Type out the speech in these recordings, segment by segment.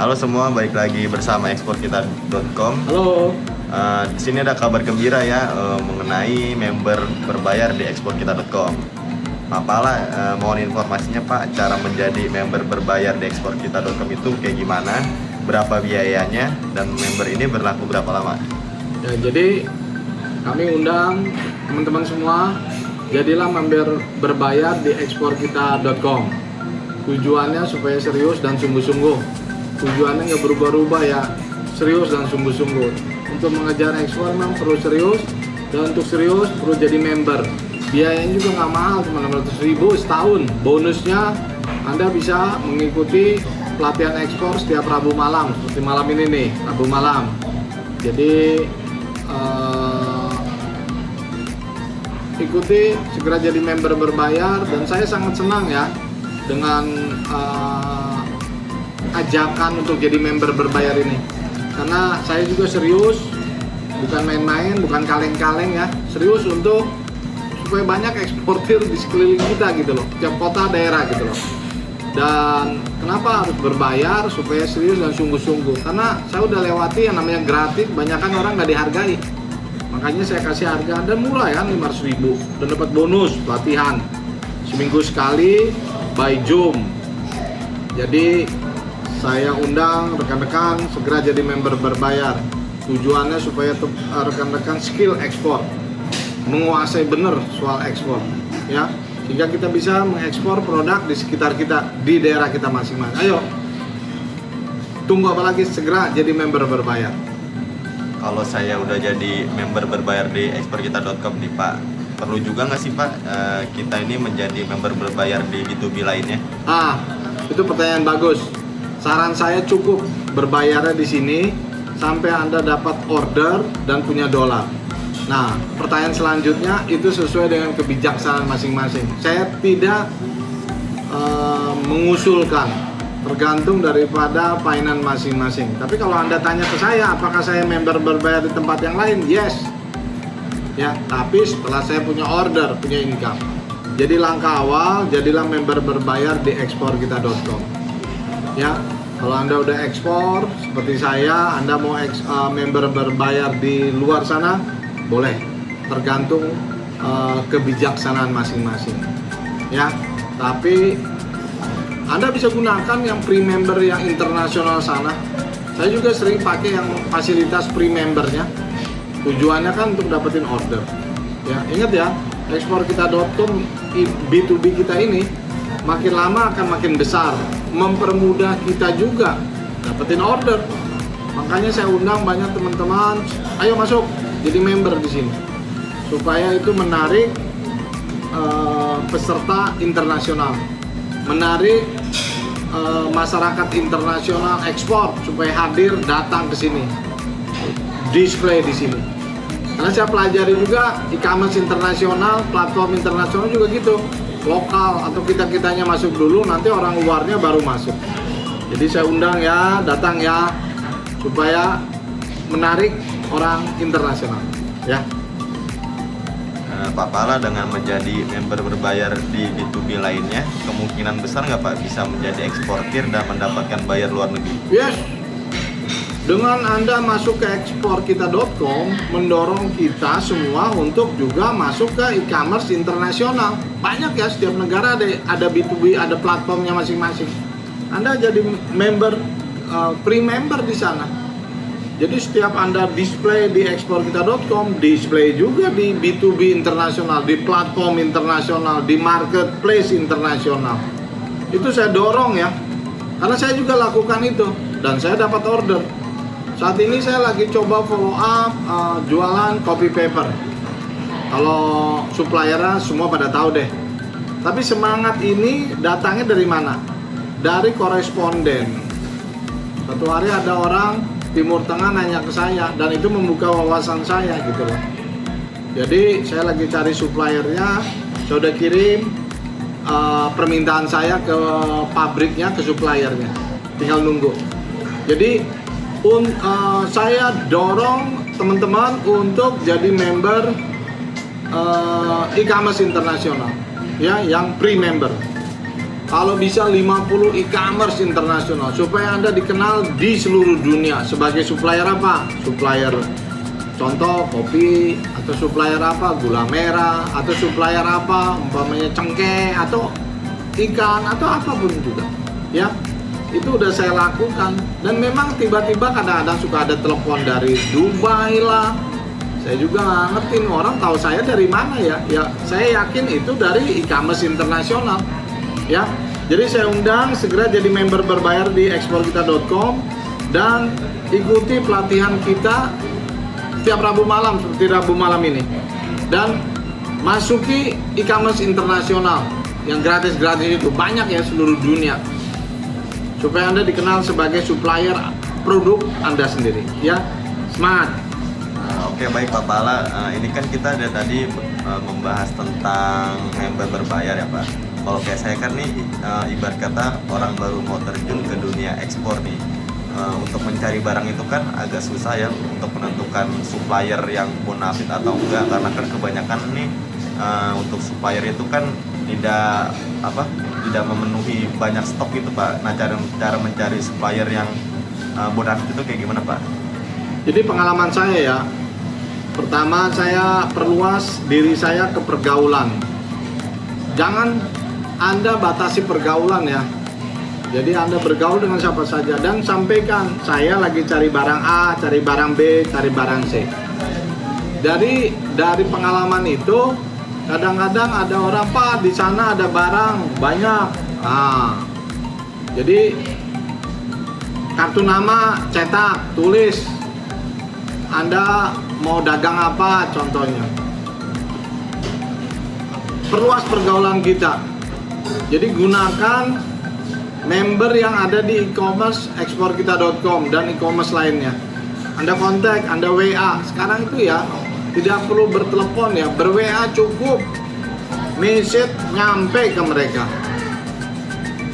Halo semua, balik lagi bersama eksporkita.com. Halo. Di sini ada kabar gembira ya mengenai member berbayar di eksporkita.com. Pak Pala, mohon informasinya Pak, cara menjadi member berbayar di eksporkita.com itu kayak gimana? Berapa biayanya dan member ini berlaku berapa lama? Ya, jadi kami undang teman-teman semua, jadilah member berbayar di eksporkita.com. Tujuannya supaya serius dan sungguh-sungguh. Tujuannya nggak berubah-ubah ya, serius dan sungguh-sungguh. Untuk mengejar ekspor memang perlu serius, dan untuk serius perlu jadi member. Biayanya juga nggak mahal, cuma 600.000 setahun. Bonusnya Anda bisa mengikuti pelatihan ekspor setiap Rabu malam, seperti malam ini nih, Rabu malam. Jadi ikuti, segera jadi member berbayar. Dan saya sangat senang ya dengan ajakan untuk jadi member berbayar ini, karena saya juga serius, bukan main-main, bukan kaleng-kaleng ya, serius untuk supaya banyak eksportir di sekeliling kita gitu loh, tiap kota daerah gitu loh. Dan kenapa harus berbayar? Supaya serius dan sungguh-sungguh, karena saya udah lewati yang namanya gratis, banyakan orang nggak dihargai. Makanya saya kasih harga dan murah ya, 500.000, dan dapat bonus pelatihan seminggu sekali by Zoom. Jadi saya undang rekan-rekan segera jadi member berbayar. Tujuannya supaya rekan-rekan skill ekspor, menguasai benar soal ekspor ya, sehingga kita bisa mengekspor produk di sekitar kita, di daerah kita masing-masing. Ayo, tunggu apa lagi, segera jadi member berbayar. Kalau saya udah jadi member berbayar di eksporkita.com nih Pak, perlu juga nggak sih Pak kita ini menjadi member berbayar di B2B lainnya? Itu pertanyaan bagus. Saran saya cukup berbayarnya di sini sampai Anda dapat order dan punya dolar. Nah, pertanyaan selanjutnya itu sesuai dengan kebijaksanaan masing-masing. Saya tidak mengusulkan, tergantung daripada finance masing-masing. Tapi kalau Anda tanya ke saya, apakah saya member berbayar di tempat yang lain? Yes. Ya, tapi setelah saya punya order, punya income. Jadi langkah awal, jadilah member berbayar di eksporkita.com. Ya, kalau Anda udah ekspor seperti saya, Anda mau member berbayar di luar sana, boleh, tergantung kebijaksanaan masing-masing. Ya, tapi Anda bisa gunakan yang pre-member yang internasional sana. Saya juga sering pakai yang fasilitas pre-membernya. Tujuannya kan untuk dapetin order. Ya, ingat ya, eksporkita.com B2B kita ini makin lama akan makin besar, mempermudah kita juga dapetin order. Makanya saya undang banyak teman-teman, ayo masuk jadi member di sini, supaya itu menarik peserta internasional, menarik masyarakat internasional ekspor supaya hadir datang ke sini, display di sini. Karena saya pelajari juga e-commerce internasional, platform internasional juga gitu. Lokal atau kita-kitanya masuk dulu, nanti orang luarnya baru masuk. Jadi saya undang ya, datang ya, supaya menarik orang internasional ya. Pak Pala, dengan menjadi member berbayar di B2B lainnya, kemungkinan besar nggak Pak bisa menjadi eksportir dan mendapatkan bayar luar negeri? Yes. Dengan Anda masuk ke eksporkita.com, mendorong kita semua untuk juga masuk ke e-commerce internasional. Banyak ya, setiap negara ada B2B, ada platformnya masing-masing. Anda jadi member, pre-member di sana. Jadi setiap Anda display di eksporkita.com, display juga di B2B internasional, di platform internasional, di marketplace internasional. Itu saya dorong ya, karena saya juga lakukan itu dan saya dapat order. Saat ini saya lagi coba follow up jualan copy paper. Kalau suppliernya semua pada tahu deh. Tapi semangat ini datangnya dari mana? Dari koresponden. Satu hari ada orang Timur Tengah nanya ke saya, dan itu membuka wawasan saya gitu loh. Jadi saya lagi cari suppliernya, saya udah kirim permintaan saya ke pabriknya, ke suppliernya, tinggal nunggu. Jadi saya dorong teman-teman untuk jadi member e-commerce internasional, ya, yang pre-member. kalau bisa 50 e-commerce internasional supaya Anda dikenal di seluruh dunia sebagai supplier apa? Supplier contoh kopi, atau supplier apa? Gula merah, atau supplier apa? Umpamanya cengkeh atau ikan atau apapun juga. Ya. Itu udah saya lakukan, dan memang tiba-tiba kadang-kadang suka ada telepon dari Dubai lah. Saya juga nggak ngerti nih, orang tahu saya dari mana ya. Ya saya yakin itu dari e-commerce internasional. Ya, jadi saya undang segera jadi member berbayar di eksporkita.com dan ikuti pelatihan kita setiap Rabu malam seperti Rabu malam ini, dan masuki e-commerce internasional yang gratis-gratis itu banyak ya seluruh dunia, supaya Anda dikenal sebagai supplier produk Anda sendiri. Ya, semangat. Oke, baik Pak Pala, ini kan kita dari tadi membahas tentang member berbayar ya Pak. Kalau kayak saya kan nih, ibarat kata orang baru mau terjun ke dunia ekspor nih, untuk mencari barang itu kan agak susah ya untuk menentukan supplier yang bonafit atau enggak, karena kan kebanyakan nih untuk supplier itu kan tidak memenuhi banyak stok gitu Pak. Nah, cara mencari supplier yang bonafit itu kayak gimana Pak? Jadi pengalaman saya ya, pertama saya perluas diri saya ke pergaulan. Jangan Anda batasi pergaulan ya. Jadi Anda bergaul dengan siapa saja dan sampaikan saya lagi cari barang A, cari barang B, cari barang C. Dari pengalaman itu kadang-kadang ada orang, Pak, di sana ada barang banyak. Nah, jadi kartu nama cetak, tulis. Anda mau dagang apa contohnya. Perluas pergaulan kita. Jadi gunakan member yang ada di e-commerce eksporkita.com dan e-commerce lainnya. Anda kontak, Anda WA. Sekarang itu ya tidak perlu bertelepon ya, ber-WA cukup. Message nyampe ke mereka.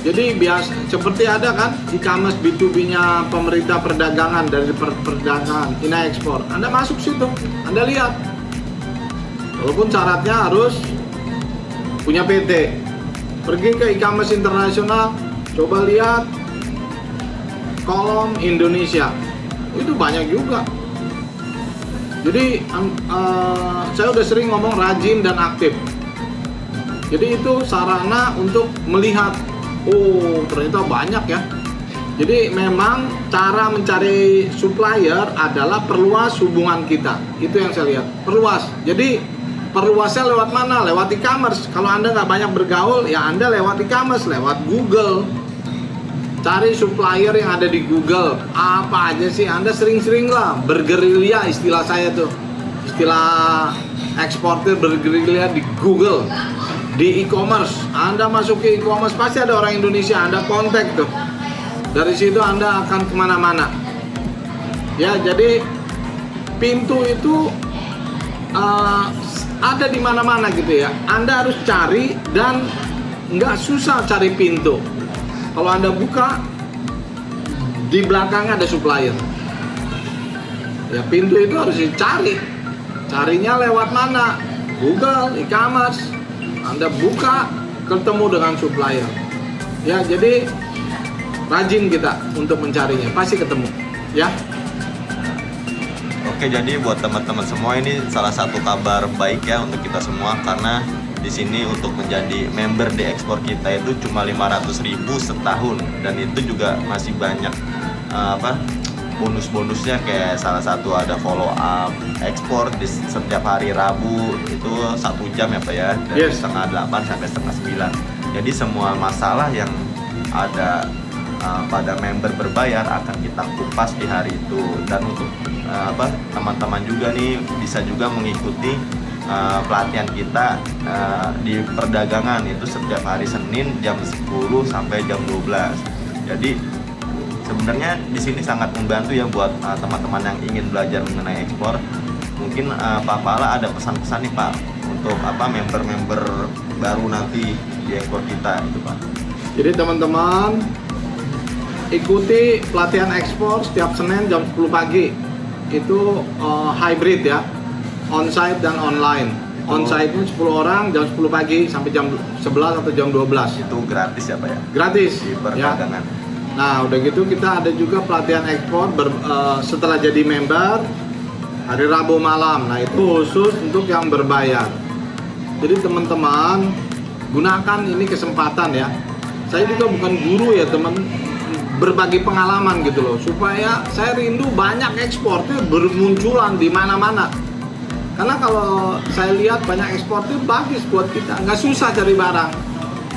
Jadi biasa seperti ada kan e-commerce B2B-nya pemerintah perdagangan, dari perdagangan Ina Ekspor. Anda masuk situ, Anda lihat. Walaupun syaratnya harus punya PT. Pergi ke e-commerce internasional, coba lihat kolom Indonesia. Itu banyak juga. Jadi saya udah sering ngomong rajin dan aktif. Jadi itu sarana untuk melihat, oh ternyata banyak ya. Jadi memang cara mencari supplier adalah perluas hubungan kita. Itu yang saya lihat, perluas. Jadi perluasnya lewat mana? Lewat e-commerce. Kalau Anda nggak banyak bergaul, ya Anda lewat e-commerce, lewat Google. Cari supplier yang ada di Google. Apa aja sih? Anda sering-sering lah bergerilya, istilah saya tuh. Istilah eksportir bergerilya di Google. Di e-commerce, Anda masuk ke e-commerce pasti ada orang Indonesia, Anda kontak tuh. Dari situ Anda akan kemana-mana. Ya, jadi pintu itu ada di mana-mana gitu ya. Anda harus cari dan nggak susah cari pintu. Kalau Anda buka, di belakangnya ada supplier. Ya, pintu itu harus dicari. Carinya lewat mana? Google, e-commerce. Anda buka, ketemu dengan supplier. Ya, jadi rajin kita untuk mencarinya, pasti ketemu. Ya. Oke, jadi buat teman-teman semua ini salah satu kabar baik ya untuk kita semua, karena di sini untuk menjadi member di ekspor kita itu cuma 500.000 setahun, dan itu juga masih banyak bonus-bonusnya, kayak salah satu ada follow up ekspor di setiap hari Rabu itu 1 jam ya Pak ya, dari setengah 8 sampai setengah 9. Jadi semua masalah yang ada pada member berbayar akan kita kupas di hari itu. Dan untuk teman-teman juga nih bisa juga mengikuti pelatihan kita di perdagangan itu setiap hari Senin jam 10 sampai jam 12. Jadi sebenarnya di sini sangat membantu ya buat teman-teman yang ingin belajar mengenai ekspor. Mungkin Pak Pala ada pesan-pesan nih Pak untuk member-member baru nanti di ekspor kita itu Pak. Jadi teman-teman ikuti pelatihan ekspor setiap Senin jam 10 pagi. Itu hybrid ya, onsite dan online. On-site-nya 10 orang, jam 10 pagi sampai jam 11 atau jam 12. Itu gratis ya Pak ya? Gratis. Di Ya. perdagangan. Nah, udah gitu kita ada juga pelatihan ekspor setelah jadi member hari Rabu malam. Nah, itu khusus untuk yang berbayar. Jadi teman-teman gunakan ini kesempatan ya. Saya juga bukan guru ya teman, berbagi pengalaman gitu loh, supaya saya rindu banyak eksportir bermunculan di mana-mana. Karena kalau saya lihat banyak eksportir bagus buat kita, nggak susah cari barang.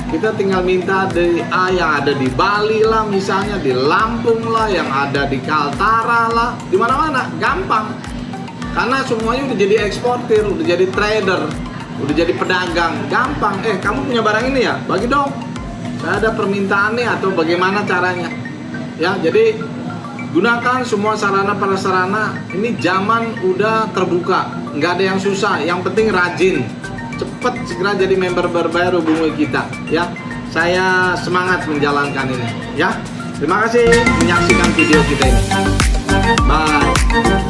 Kita tinggal minta dari yang ada di Bali lah, misalnya di Lampung lah, yang ada di Kaltara lah, di mana-mana, gampang. Karena semuanya udah jadi eksportir, udah jadi trader, udah jadi pedagang, gampang. Kamu punya barang ini ya, bagi dong. Saya ada permintaan nih, atau bagaimana caranya? Ya, jadi gunakan semua sarana prasarana. Ini zaman udah terbuka, nggak ada yang susah. Yang penting rajin, cepet segera jadi member berbayar, hubungi kita. Ya, saya semangat menjalankan ini. Ya, terima kasih menyaksikan video kita ini. Bye.